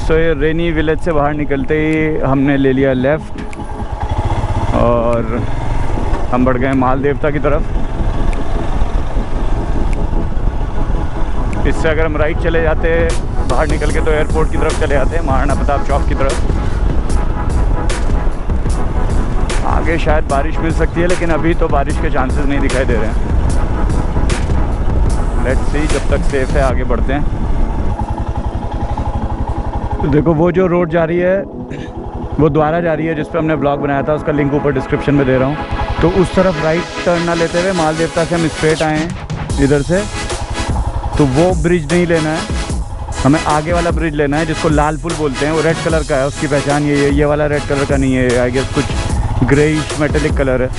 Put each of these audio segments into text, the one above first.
सो ये रेनी विलेज से बाहर निकलते ही हमने ले लिया लेफ़्ट और हम बढ़ गए माल देवता की तरफ। इससे अगर हम राइट चले जाते बाहर निकल के तो एयरपोर्ट की तरफ चले जाते हैं, महाराणा प्रताप चौक की तरफ। आगे शायद बारिश मिल सकती है, लेकिन अभी तो बारिश के चांसेस नहीं दिखाई दे रहे हैं। लेट्स सी, जब तक सेफ है आगे बढ़ते हैं। तो देखो वो जो रोड जा रही है वो द्वारा जा रही है, जिस पे हमने ब्लॉग बनाया था, उसका लिंक ऊपर डिस्क्रिप्शन में दे रहा हूँ। तो उस तरफ राइट टर्न ना लेते हुए माल देवता से हम स्ट्रेट आए हैं इधर से, तो वो ब्रिज नहीं लेना है, हमें आगे वाला ब्रिज लेना है जिसको लाल पुल बोलते हैं। वो रेड कलर का है, उसकी पहचान ये वाला रेड कलर का नहीं है, आई गेस कुछ ग्रेइश मेटेलिक कलर है।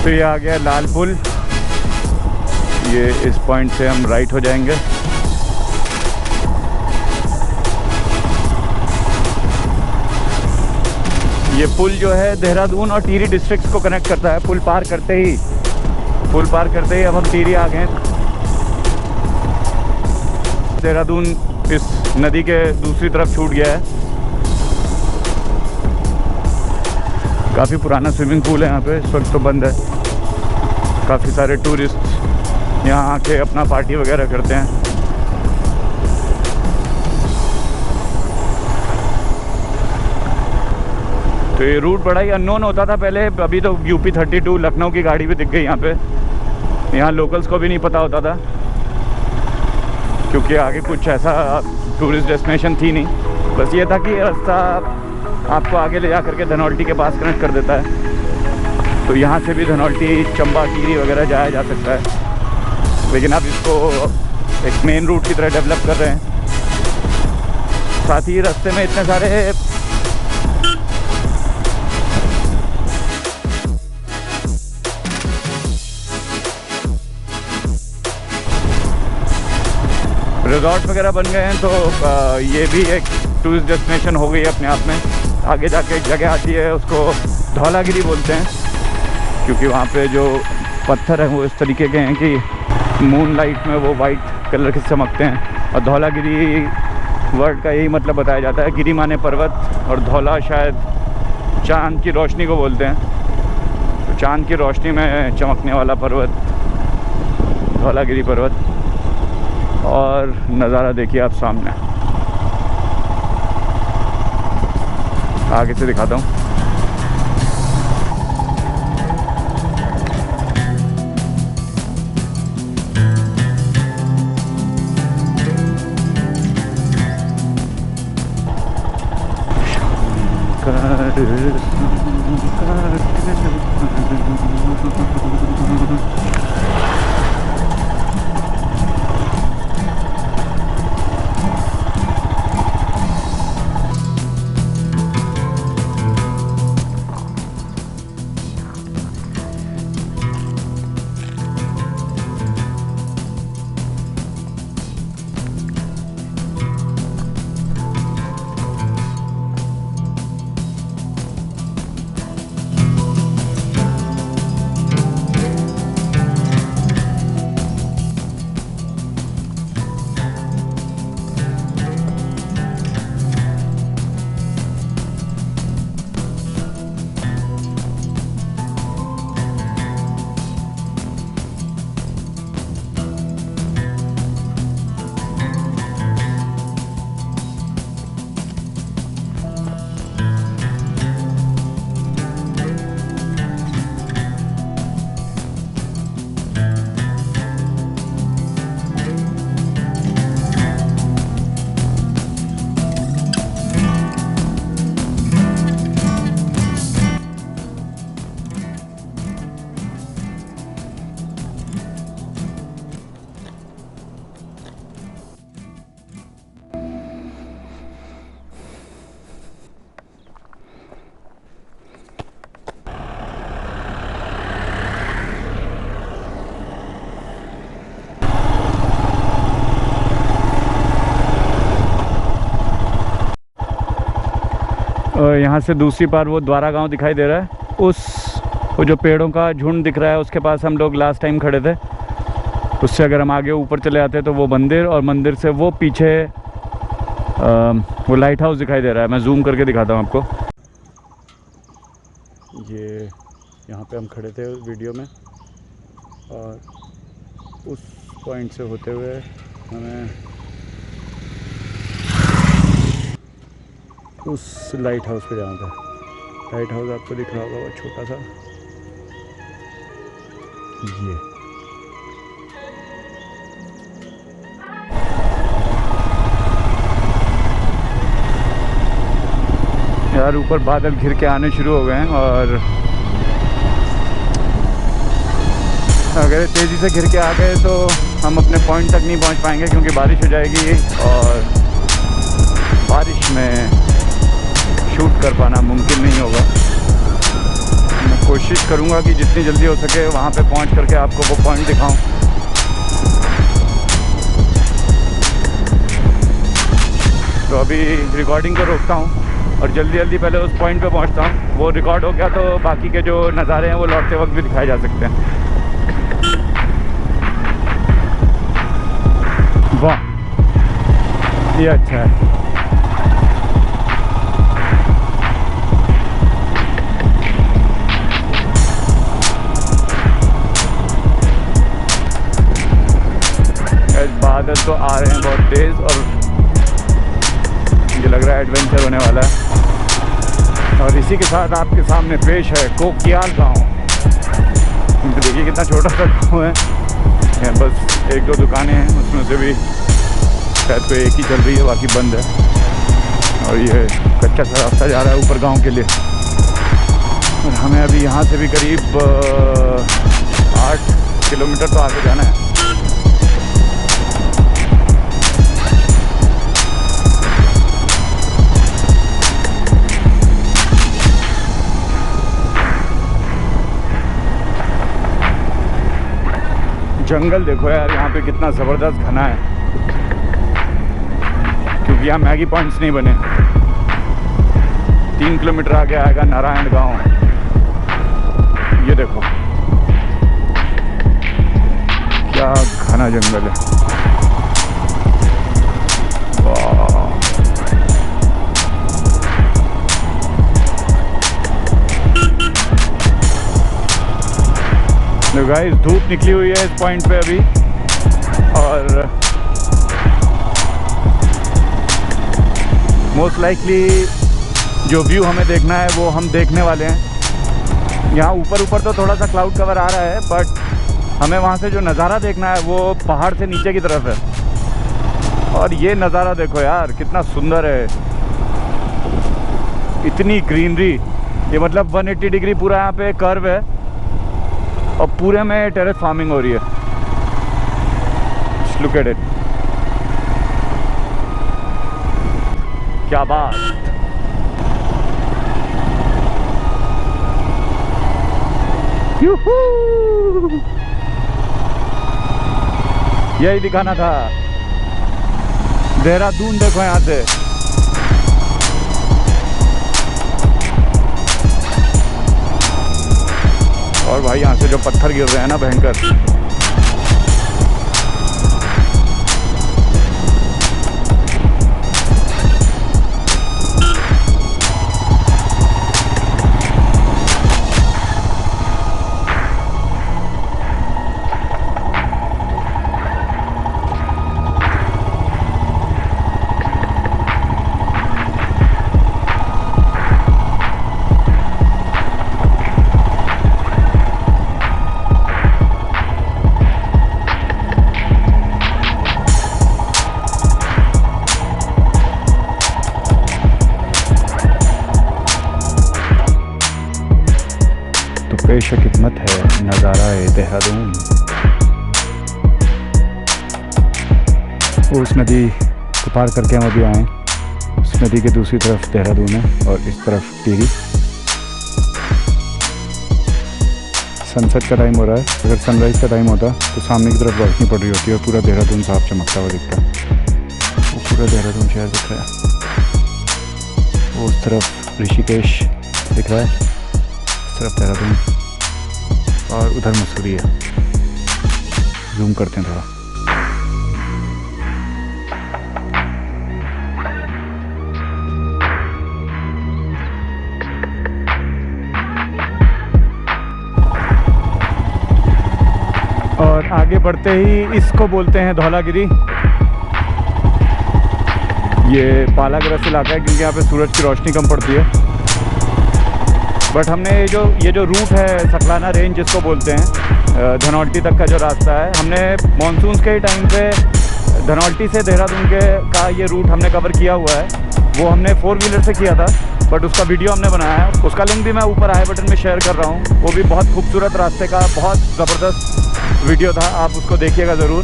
तो ये आ गया लाल पुल। ये इस पॉइंट से हम राइट हो जाएंगे। ये पुल जो है देहरादून और टिहरी डिस्ट्रिक्ट्स को कनेक्ट करता है। पुल पार करते ही अब हम टिहरी आ गए। देहरादून इस नदी के दूसरी तरफ छूट गया है। काफ़ी पुराना स्विमिंग पूल है यहाँ पे, इस वक्त तो बंद है। काफ़ी सारे टूरिस्ट यहाँ आके अपना पार्टी वगैरह करते हैं। तो ये रूट बड़ा ही अननोन होता था पहले, अभी तो यूपी 32 लखनऊ की गाड़ी भी दिख गई यहाँ पे। यहाँ लोकल्स को भी नहीं पता होता था, क्योंकि आगे कुछ ऐसा टूरिस्ट डेस्टिनेशन थी नहीं। बस ये था कि ये रास्ता आपको आगे ले जा करके धनौल्टी के पास कनेक्ट कर देता है। तो यहाँ से भी धनौल्टी, चंबा, टिहरी वगैरह जाया जा सकता है, लेकिन अब इसको एक मेन रूट की तरह डेवलप कर रहे हैं। साथ ही रास्ते में इतने सारे रिजॉर्ट वगैरह बन गए हैं, तो ये भी एक टूरिस्ट डेस्टिनेशन हो गई अपने आप में। आगे जाके एक जगह आती है, उसको धौलागिरी बोलते हैं, क्योंकि वहाँ पे जो पत्थर हैं वो इस तरीके के हैं कि मून लाइट में वो वाइट कलर के चमकते हैं। और धौलागिरी वर्ड का यही मतलब बताया जाता है। गिरी माने पर्वत, और धौला शायद चाँद की रोशनी को बोलते हैं। तो चाँद की रोशनी में चमकने वाला पर्वत धौलागिरी पर्वत। और नज़ारा देखिए आप सामने, आगे से दिखाता हूँ। और यहाँ से दूसरी पार वो द्वारा गांव दिखाई दे रहा है। वो जो पेड़ों का झुंड दिख रहा है उसके पास हम लोग लास्ट टाइम खड़े थे। उससे अगर हम आगे ऊपर चले आते तो वो मंदिर, और मंदिर से वो पीछे वो लाइट हाउस दिखाई दे रहा है, मैं जूम करके दिखाता हूँ आपको। ये यहाँ पे हम खड़े थे वीडियो में, और उस पॉइंट से होते हुए हमें उस लाइट हाउस पे जाना था। लाइट हाउस आपको दिख रहा होगा, वो छोटा सा ये। यार ऊपर बादल घिर के आने शुरू हो गए हैं, और अगर तेज़ी से घिर के आ गए तो हम अपने पॉइंट तक नहीं पहुंच पाएंगे, क्योंकि बारिश हो जाएगी और बारिश में शूट कर पाना मुमकिन नहीं होगा। मैं कोशिश करूंगा कि जितनी जल्दी हो सके वहां पे पहुंच करके आपको वो पॉइंट दिखाऊं। तो अभी रिकॉर्डिंग को रोकता हूं और जल्दी जल्दी पहले उस पॉइंट पे पहुंचता हूं। वो रिकॉर्ड हो गया तो बाकी के जो नज़ारे हैं वो लौटते वक्त भी दिखाए जा सकते हैं। वाह, ये अच्छा है। बादल तो आ रहे हैं बहुत तेज़, और मुझे लग रहा है एडवेंचर होने वाला है। और इसी के साथ आपके सामने पेश है कोकियाल गांव। देखिए कितना छोटा सा गांव है, यहाँ बस एक दो दुकानें हैं, उसमें से भी शायद कोई एक ही चल रही है, बाकी बंद है। और ये कच्चा सा रास्ता जा रहा है ऊपर गांव के लिए, और हमें अभी यहाँ से भी करीब 8 किलोमीटर तो आगे जाना है। जंगल देखो यार, यहाँ पे कितना ज़बरदस्त घना है, क्योंकि यहाँ मैगी पॉइंट्स नहीं बने। 3 किलोमीटर आगे आएगा नारायण गांव। ये देखो क्या घना जंगल है। वाह, तो गाइस धूप निकली हुई है इस पॉइंट पे अभी, और मोस्ट लाइकली जो व्यू हमें देखना है वो हम देखने वाले हैं। यहाँ ऊपर ऊपर तो थोड़ा सा क्लाउड कवर आ रहा है, बट हमें वहाँ से जो नज़ारा देखना है वो पहाड़ से नीचे की तरफ है। और ये नज़ारा देखो यार कितना सुंदर है, इतनी ग्रीनरी। ये मतलब 180 डिग्री पूरा यहाँ पे कर्व है, और पूरे में टेरेस फार्मिंग हो रही है। लुक एट इट, क्या बात। यही दिखाना था, देहरादून देखो यहाँ से। और भाई यहाँ से जो पत्थर गिर रहे हैं ना भयंकर। पेश खिदमत है नज़ारा देहरादून। उस नदी को पार करके हम अभी आए। उस नदी के दूसरी तरफ देहरादून है और इस तरफ टिहरी। सनसेट का टाइम हो रहा है। अगर सनराइज़ का टाइम होता तो सामने की तरफ रोशनी पड़ रही होती है और पूरा देहरादून साफ चमकता हुआ दिखता है। वो पूरा देहरादून शहर दिख रहा है। वो उस तरफ ऋषिकेश दिख रहा है, इस तरफ देहरादून, और उधर मसूरी है। जूम करते हैं थोड़ा। आगे बढ़ते ही इसको बोलते हैं धौलागिरी। ये पालाग्रस्त इलाका है क्योंकि यहाँ पे सूरज की रोशनी कम पड़ती है। बट हमने ये जो रूट है सकलाना रेंज जिसको बोलते हैं, धनौल्टी तक का जो रास्ता है, हमने मानसून के टाइम पे धनौल्टी से देहरादून का ये रूट हमने कवर किया हुआ है। वो हमने 4 व्हीलर से किया था, बट उसका वीडियो हमने बनाया है। उसका लिंक भी मैं ऊपर आई बटन में शेयर कर रहा हूँ। वो भी बहुत खूबसूरत रास्ते का बहुत ज़बरदस्त वीडियो था, आप उसको देखिएगा ज़रूर।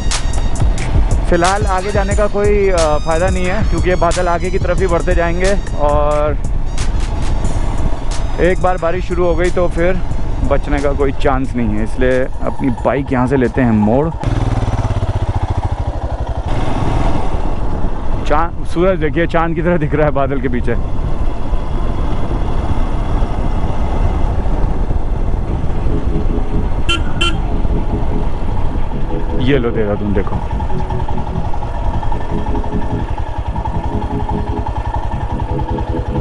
फ़िलहाल आगे जाने का कोई फ़ायदा नहीं है क्योंकि ये बादल आगे की तरफ ही बढ़ते जाएंगे और एक बार बारिश शुरू हो गई तो फिर बचने का कोई चांस नहीं है। इसलिए अपनी बाइक यहाँ से लेते हैं मोड़। चाँद, सूरज देखिए चांद की तरह दिख रहा है बादल के पीछे। ये लो देहरादून देखो।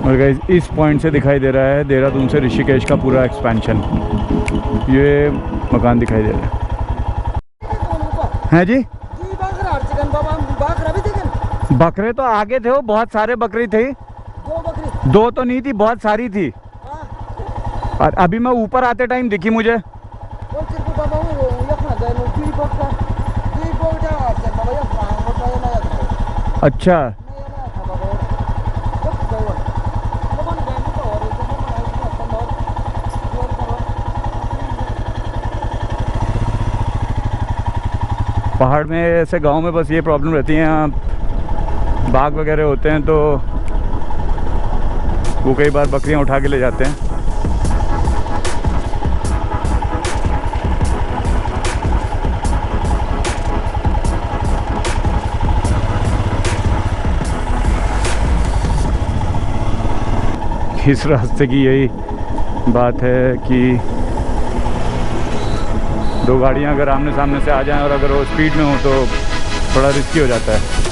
और गाइस इस पॉइंट से दिखाई दे रहा है देहरादून से ऋषिकेश का पूरा एक्सपेंशन। ये मकान दिखाई दे रहा है जी। बकरे तो आगे थे, वो बहुत सारे बकरी थी। 2 तो नहीं थी, बहुत सारी थी। और अभी मैं ऊपर आते टाइम दिखी मुझे। अच्छा, पहाड़ में ऐसे गांव में बस ये प्रॉब्लम रहती है, यहाँ बाघ वगैरह होते हैं तो वो कई बार बकरियां उठा के ले जाते हैं। इस रास्ते की यही बात है कि 2 गाड़ियां अगर आमने सामने से आ जाएं और अगर वो स्पीड में हो तो थोड़ा रिस्की हो जाता है।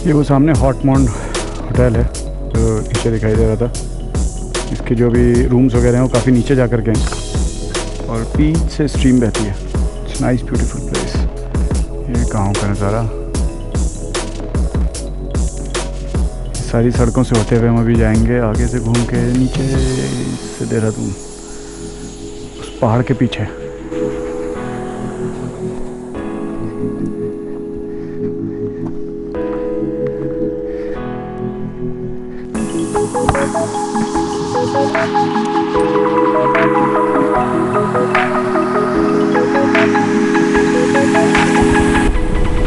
ये वो सामने हॉट माउंट होटल है जो नीचे दिखाई दे रहा था। इसके जो भी रूम्स वगैरह हैं वो काफ़ी नीचे जा कर के हैं और बीच से स्ट्रीम बहती है। It's nice beautiful place. ये गाँव का नज़ारा, सारी सड़कों से होते हुए हम अभी जाएंगे आगे से घूम के नीचे से देहरादून, उस पहाड़ के पीछे।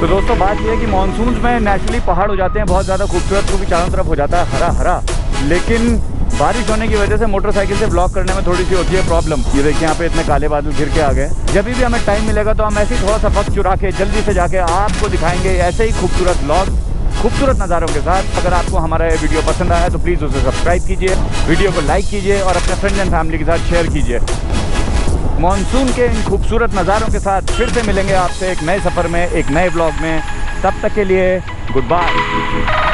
तो दोस्तों बात यह है कि मानसून में नेचुरली पहाड़ हो जाते हैं बहुत ज़्यादा खूबसूरत, क्योंकि चारों तरफ हो जाता है हरा हरा, लेकिन बारिश होने की वजह से मोटरसाइकिल से ब्लॉक करने में थोड़ी सी होती है प्रॉब्लम। ये देखिए यहाँ पे इतने काले बादल घिर के आ गए। जब भी हमें टाइम मिलेगा तो हम ऐसे ही थोड़ा सा वक्त चुरा के जल्दी से जाके आपको दिखाएंगे ऐसे ही खूबसूरत ब्लॉग खूबसूरत नज़ारों के साथ। अगर आपको हमारा ये वीडियो पसंद आया तो प्लीज़ उसे सब्सक्राइब कीजिए, वीडियो को लाइक कीजिए और अपने फ्रेंड्स एंड फैमिली के साथ शेयर कीजिए। मानसून के इन खूबसूरत नज़ारों के साथ फिर से मिलेंगे आपसे एक नए सफ़र में, एक नए ब्लॉग में। तब तक के लिए गुड बाय।